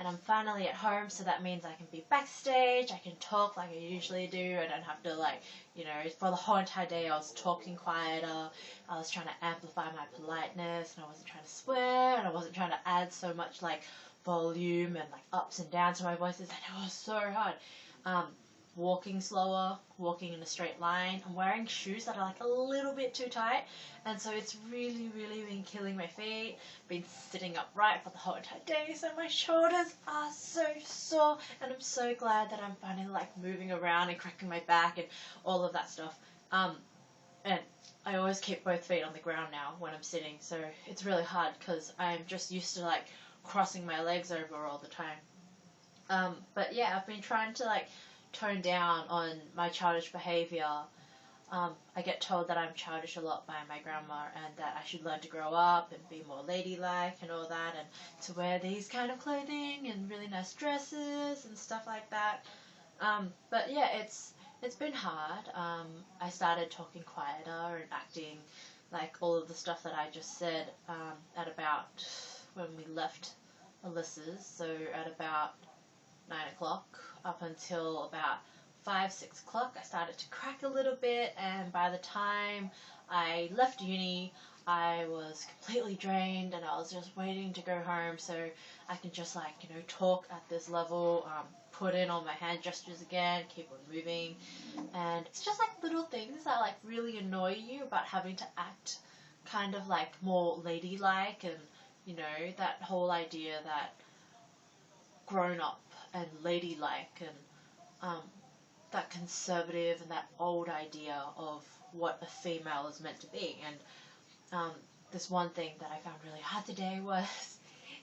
and I'm finally at home, so that means I can be backstage, I can talk like I usually do, I don't have to like, you know, for the whole entire day I was talking quieter, I was trying to amplify my politeness, and I wasn't trying to swear, and I wasn't trying to add so much like volume and like ups and downs to my voices, and it was so hard. Walking slower, walking in a straight line. I'm wearing shoes that are like a little bit too tight, and so it's really been killing my feet. Been sitting upright for the whole entire day, so my shoulders are so sore, and I'm so glad that I'm finally like moving around and cracking my back and all of that stuff. And I always keep both feet on the ground now when I'm sitting, so it's really hard because I'm just used to like crossing my legs over all the time. But yeah, I've been trying to like tone down on my childish behaviour. I get told that I'm childish a lot by my grandma, and that I should learn to grow up and be more ladylike and all that, and to wear these kind of clothing and really nice dresses and stuff like that. But yeah, it's been hard. I started talking quieter and acting like all of the stuff that I just said at about when we left Alyssa's, so at about 9 o'clock up until about 5, 6 o'clock I started to crack a little bit, and by the time I left uni I was completely drained, and I was just waiting to go home so I can just like, you know, talk at this level, put in all my hand gestures again, keep on moving, and it's just like little things that like really annoy you about having to act kind of like more ladylike, and you know, that whole idea that grown up and ladylike, and that conservative and that old idea of what a female is meant to be. And this one thing that I found really hard today was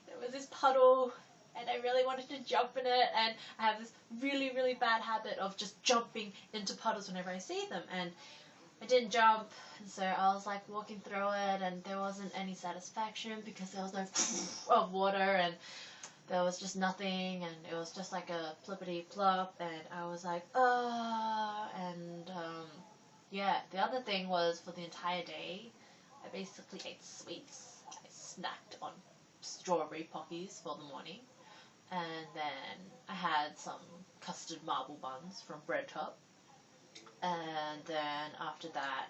there was this puddle and I really wanted to jump in it, and I have this really bad habit of just jumping into puddles whenever I see them, and I didn't jump, and so I was like walking through it and there wasn't any satisfaction because there was no of water, and there was just nothing, and it was just like a plippity plop, and I was like, and yeah, the other thing was for the entire day, I basically ate sweets. I snacked on strawberry pockies for the morning, and then I had some custard marble buns from Bread Top, and then after that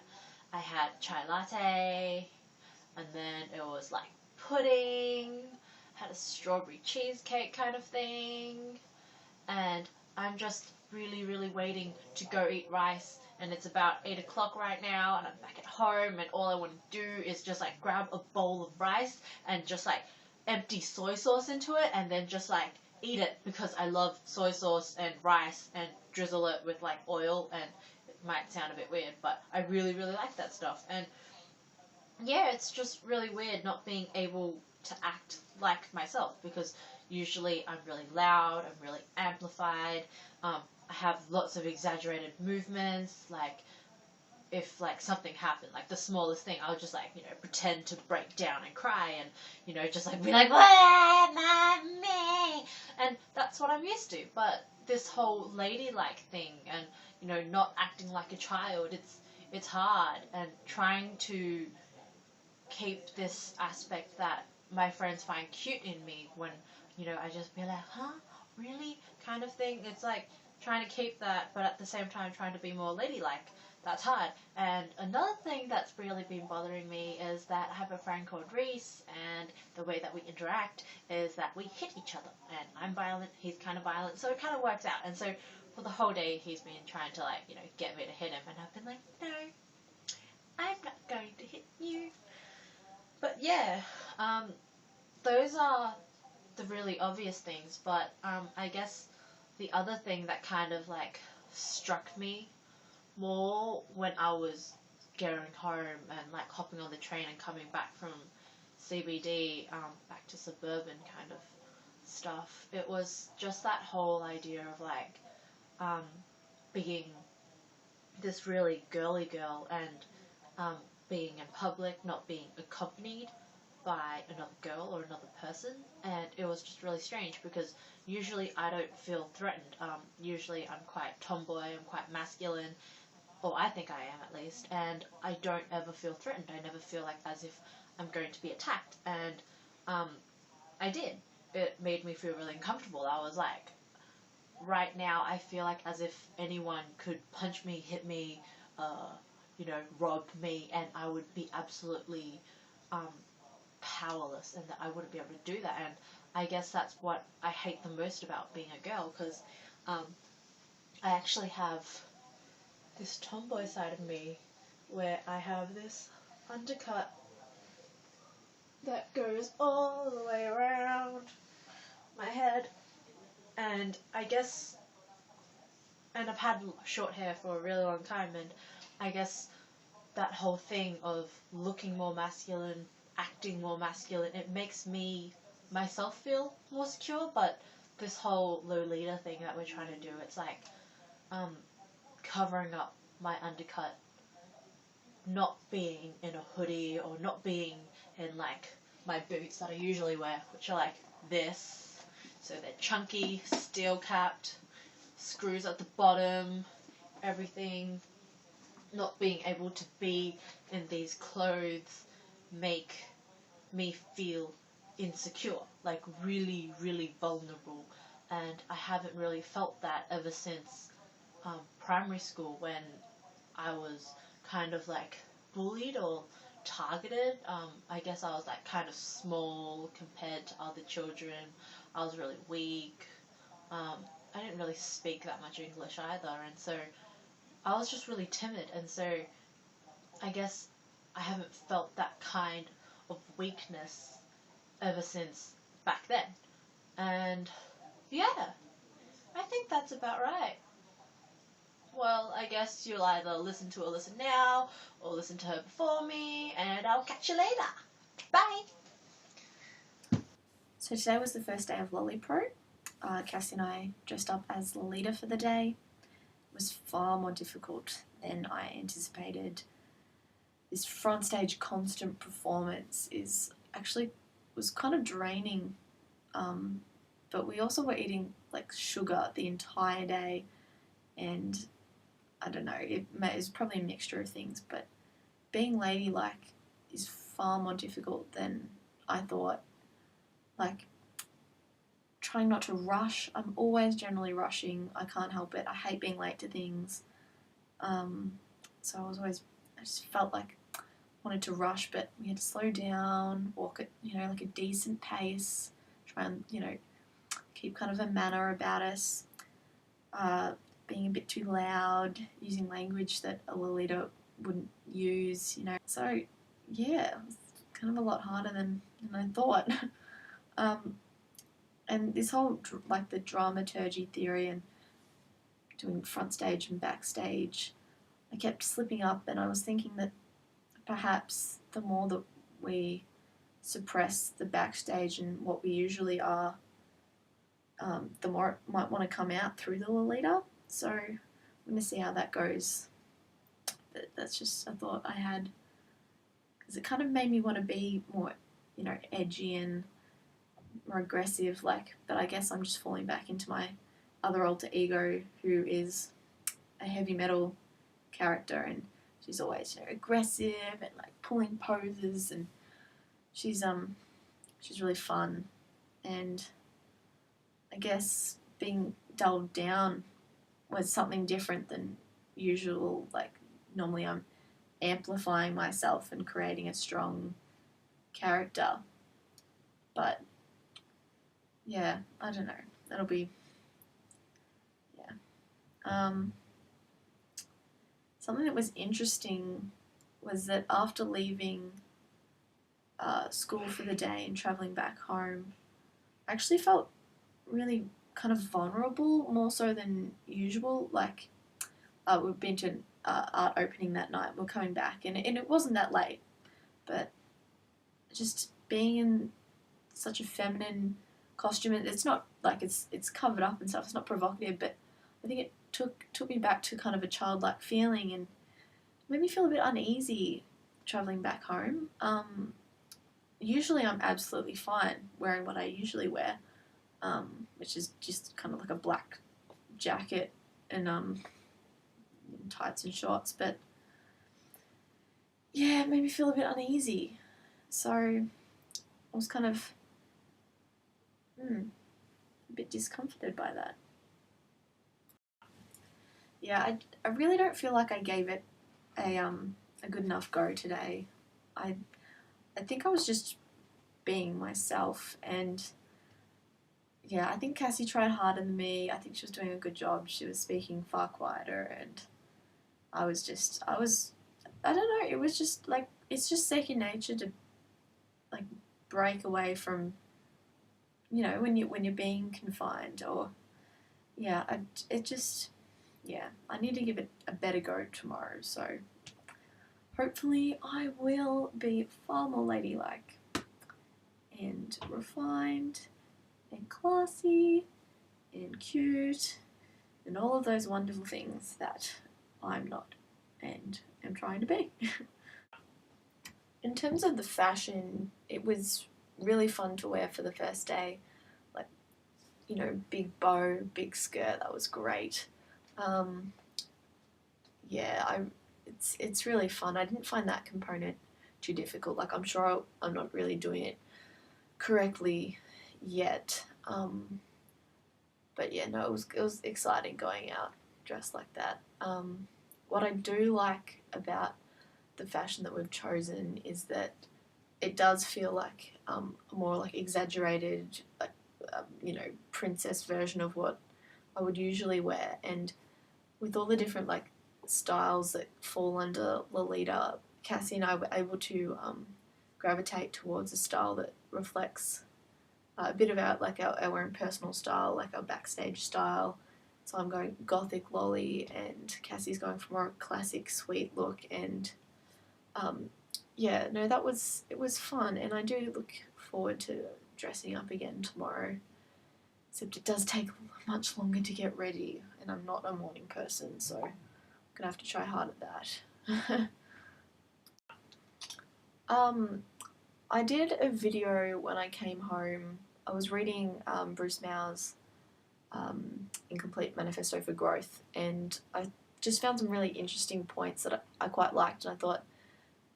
I had chai latte, and then it was like pudding, had a strawberry cheesecake kind of thing, and I'm just really waiting to go eat rice, and it's about 8 o'clock right now, and I'm back at home, and all I want to do is just like grab a bowl of rice and just like empty soy sauce into it, and then just like eat it because I love soy sauce and rice, and drizzle it with like oil, and it might sound a bit weird, but I really like that stuff. And yeah, it's just really weird not being able to act like myself, because usually I'm really loud, I'm really amplified, I have lots of exaggerated movements, like if like something happened, like the smallest thing, I'll just like, you know, pretend to break down and cry, and you know, just like be like, "What, mommy?" And that's what I'm used to. But this whole ladylike thing, and you know, not acting like a child, it's hard, and trying to keep this aspect that my friends find cute in me when, you know, I just be like, huh? Really? Kind of thing. It's like trying to keep that, but at the same time trying to be more ladylike. That's hard. And another thing that's really been bothering me is that I have a friend called Reese, and the way that we interact is that we hit each other. And I'm violent, he's kind of violent, so it kind of works out. And so for the whole day he's been trying to like, you know, get me to hit him, and I've been like, no, I'm not going to hit you. But yeah, those are the really obvious things, but I guess the other thing that kind of like struck me more when I was going home and like hopping on the train and coming back from CBD back to suburban kind of stuff, it was just that whole idea of like being this really girly girl, and being in public, not being accompanied by another girl or another person, and it was just really strange because usually I don't feel threatened. Usually I'm quite tomboy, I'm quite masculine, or I think I am at least, and I don't ever feel threatened. I never feel like as if I'm going to be attacked, and I did. it made me feel really uncomfortable. I was like, right now I feel like as if anyone could punch me, hit me, uh, rob me, and I would be absolutely um, powerless, and that I wouldn't be able to do that. And I guess that's what I hate the most about being a girl, because um, I actually have this tomboy side of me where I have this undercut that goes all the way around my head, and I guess, and I've had short hair for a really long time, and I guess that whole thing of looking more masculine, acting more masculine, it makes me myself feel more secure. But this whole Lolita thing that we're trying to do, it's like um, covering up my undercut, not being in a hoodie or not being in like my boots that I usually wear, which are like this. So they're chunky, steel capped, screws at the bottom, everything. Not being able to be in these clothes make me feel insecure, like really, really vulnerable. And I haven't really felt that ever since primary school, when I was kind of like bullied or targeted. I guess I was like kind of small compared to other children. I was really weak. Um, I didn't really speak that much English either, and so I was just really timid, and so I guess I haven't felt that kind of weakness ever since back then. And yeah, I think that's about right. Well, I guess you'll either listen to Alyssa now or listen to her before me, and I'll catch you later. Bye! So today was the first day of LoliPro. Cassie and I dressed up as Lolita for the day. It was far more difficult than I anticipated. This front stage constant performance was kind of draining, but we also were eating like sugar the entire day, and I don't know, it was probably a mixture of things, but being ladylike is far more difficult than I thought. Like, trying not to rush. I'm always generally rushing. I can't help it. I hate being late to things. So I just felt like I wanted to rush, but we had to slow down, walk at, like a decent pace, try and, keep kind of a manner about us, being a bit too loud, using language that a Lolita wouldn't use, So, yeah, it was kind of a lot harder than I thought. And this whole, like, the dramaturgy theory and doing front stage and backstage, I kept slipping up, and I was thinking that perhaps the more that we suppress the backstage and what we usually are, the more it might want to come out through the Lolita. So I'm going to see how that goes. But that's just a thought I had, because it kind of made me want to be more, edgy and more aggressive, but I guess I'm just falling back into my other alter ego, who is a heavy metal character, and she's always, aggressive and like pulling poses, and she's really fun. And I guess being dulled down was something different than usual. Like, normally I'm amplifying myself and creating a strong character, but yeah, I don't know. That'll be, yeah. Something that was interesting was that after leaving school for the day and travelling back home, I actually felt really kind of vulnerable, more so than usual. Like, we've been to an art opening that night. We're coming back, and it wasn't that late, but just being in such a feminine costume, it's not like it's covered up and stuff. It's not provocative, but I think it took me back to kind of a childlike feeling, and made me feel a bit uneasy travelling back home. Usually I'm absolutely fine wearing what I usually wear, which is just kind of like a black jacket and tights and shorts, but yeah, it made me feel a bit uneasy. So I was kind of a bit discomforted by that. Yeah, I really don't feel like I gave it a good enough go today. I think I was just being myself, and yeah, I think Cassie tried harder than me. I think she was doing a good job. She was speaking far quieter, and I don't know, it was just like, it's just second nature to like break away from, you know, when you're being confined, or yeah, I need to give it a better go tomorrow. So hopefully I will be far more ladylike and refined and classy and cute and all of those wonderful things that I'm not and am trying to be. In terms of the fashion, it was really fun to wear for the first day. Like, you know, big bow, big skirt, that was great. It's really fun. I didn't find that component too difficult. Like, I'm sure I'm not really doing it correctly yet. But yeah, no, it was exciting going out dressed like that. What I do like about the fashion that we've chosen is that it does feel like a more like exaggerated, princess version of what I would usually wear, and with all the different like styles that fall under Lolita, Cassie and I were able to gravitate towards a style that reflects a bit of our own personal style, like our backstage style. So I'm going gothic lolly, and Cassie's going for more classic sweet look, and it was fun, and I do look forward to dressing up again tomorrow. Except it does take much longer to get ready, and I'm not a morning person, so I'm gonna have to try hard at that. I did a video when I came home. I was reading Bruce Mauer's Incomplete Manifesto for Growth, and I just found some really interesting points that I quite liked, and I thought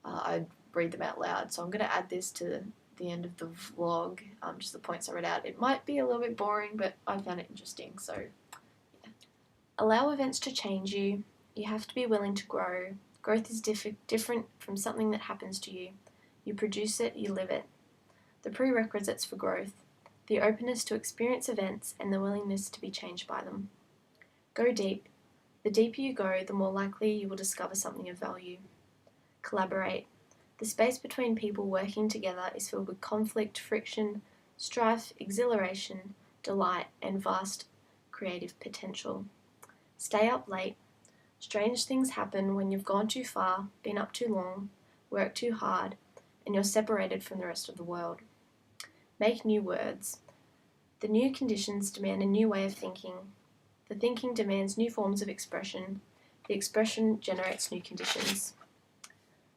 I'd read them out loud. So I'm going to add this to the end of the vlog, just the points I read out. It might be a little bit boring, but I found it interesting. So, yeah. Allow events to change you. You have to be willing to grow. Growth is different from something that happens to you. You produce it, you live it. The prerequisites for growth: the openness to experience events and the willingness to be changed by them. Go deep. The deeper you go, the more likely you will discover something of value. Collaborate. The space between people working together is filled with conflict, friction, strife, exhilaration, delight, and vast creative potential. Stay up late. Strange things happen when you've gone too far, been up too long, worked too hard, and you're separated from the rest of the world. Make new words. The new conditions demand a new way of thinking. The thinking demands new forms of expression. The expression generates new conditions.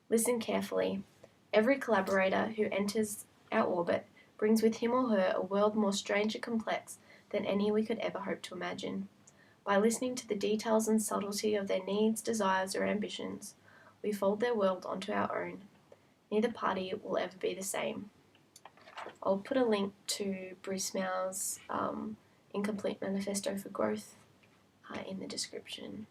Listen carefully. Every collaborator who enters our orbit brings with him or her a world more strange and complex than any we could ever hope to imagine. By listening to the details and subtlety of their needs, desires, or ambitions, we fold their world onto our own. Neither party will ever be the same. I'll put a link to Bruce Mauer's Incomplete Manifesto for Growth in the description.